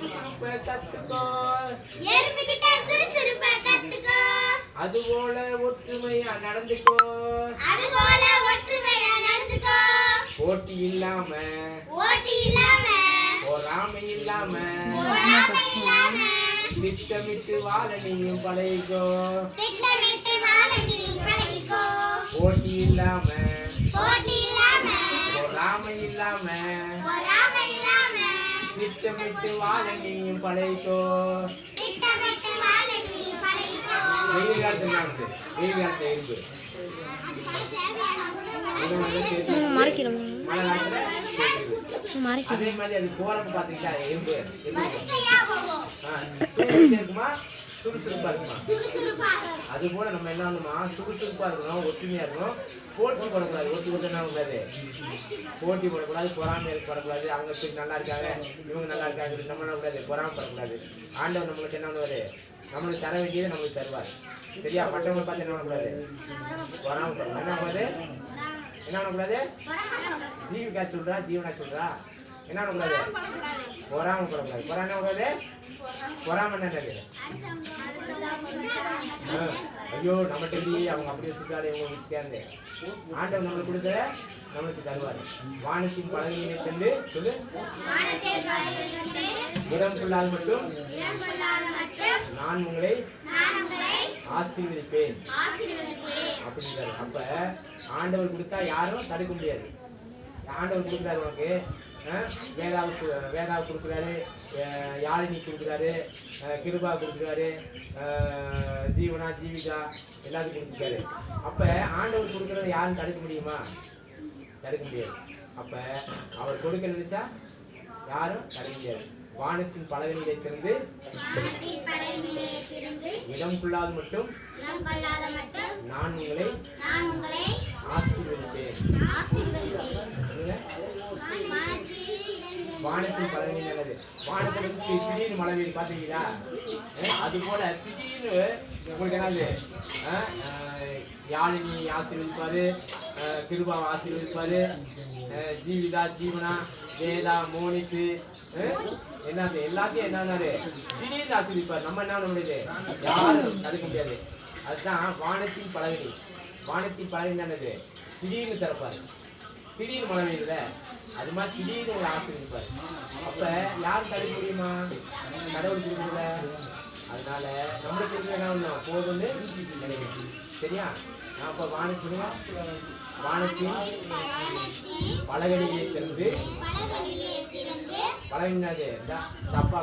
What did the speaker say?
சுறுசுறுப்பை கத்துக்கோ. எறும்புகிட்ட சுறுசுறுப்பை கத்துக்கோ. அதுபோல ஒற்றுமையா நடந்துக்கோ. அதுபோல ஒற்றுமையா நடந்துக்கோ. போட்டி இல்லாம பொறாமை இல்லாம திட்டமிட்டு வாழ நீயும் பழகிக்கோ. போட்டி இல்லாம பொறாமை இல்லாம திட்டமிட்டு வாழ நீயும் பழகிக்கோ. வெயில் காலத்துல வெயில் காலத்துல இருப்பு அதே மாதிரி அது போறப்ப பாத்தீங்கன்னா எறும்பு இருக்குமா சுறுசுறுப்பா இருக்குமா? அது போல நம்ம என்ன பண்ணுமா சுறுசுறுப்பா இருக்கணும், ஒற்றுமையா இருக்கணும். போட்டி போடக்கூடாது. ஒருத்தர் என்ன கூடாது, போட்டி போடக்கூடாது, பொறாமை படக்கூடாது. அவங்க நல்லா இருக்காங்க, இவங்க நல்லா இருக்காங்க, நம்ம என்ன கூடாது, பொறாமப்படக்கூடாது. ஆண்டவர் நம்மளுக்கு என்ன பண்ணுவாரு, நம்மளுக்கு தர வேண்டியதை நம்மளுக்கு தருவார். சரியா? மற்றவங்களை பார்த்து என்ன பண்ணக்கூடாது, பொறாமப்படணும். என்ன பண்ணக்கூடாது, என்ன பண்ணக்கூடாது, ஜீவிகா சொல்றா ஜீவனா சொல்றா என்ன பண்ணக்கூடாது, பொறாமப்படக்கூடாது. பொறாம கூடாது. பொறாம என்னது, ஐயோ நம்மகிட்ட அவங்க அப்படியே சுற்றாலே உங்களுக்கு சேர்ந்து ஆண்டவர் நம்மளுக்கு கொடுத்த நம்மளுக்கு தருவார். வானத்தின் பலகையினை கண்டு சொல்லு இடம் சொல்லாது மட்டும் நான் உங்களை ஆசீர்வதிப்பேன் அப்படிங்கிறாரு. அப்ப ஆண்டவர் கொடுத்தா யாரும் தடுக்க முடியாது. ஆண்டவர் கொடுக்குறாரு உனக்கு, வேதாவை கொடுக்குறாரு, யாழினி கொடுக்குறாரு, கிருபா கொடுக்குறாரு, ஜீவனா ஜீவிகா எல்லாத்துக்கும் கொடுத்துருக்காரு. அப்ப ஆண்டவர் கொடுக்குறத யாரும் தடுக்க முடியுமா? தடுக்க முடியாது. அப்ப அவர் கொடுக்க நினைச்சா யாரும் தடுக்க முடியாது. வானத்தின் பலகனிலே திறந்து இடம் கொள்ளாது மட்டும் நான் உங்களை ஆசீர்வதிப்பேன். வானத்தின் பலகனி நல்லது. வானத்துல திடீர்னு மழை பெய்யுது பாத்தீங்களா? அது போல திடீர்னு உங்களுக்கு என்னது, யாழினி ஆசீர்வதிப்பாரு, கிருபாவை ஆசீர்வதிப்பாரு, ஜீவிதா ஜீவனா வேதா மோனித்து என்னது எல்லாத்தையும் என்னன்னாரு திடீர்னு ஆசீர்வதிப்பாரு. நம்ம என்ன பண்ண முடியாது, யாரும் தடுக்க முடியாது. அதுதான் வானத்தின் பலகனி. வானத்தின் பலகனி என்னது, திடீர்னு திறப்பாரு. திடீர்னு மழை பெய்யுதுல, அது மாதிரி திடீர்னு ஒரு ஆசீர்வதிப்பாரு. அப்ப யாரும் தடுக்க முடியுமா? கடவுள் கொடுக்குறதுல. அதனால நம்மளுக்கு இருக்கு என்ன பண்ணணும், போதும்னு நினைக்கணும். சரியா? நான் அப்ப வானத்தின் பலகனியை திறந்து பலகனியாது தப்பா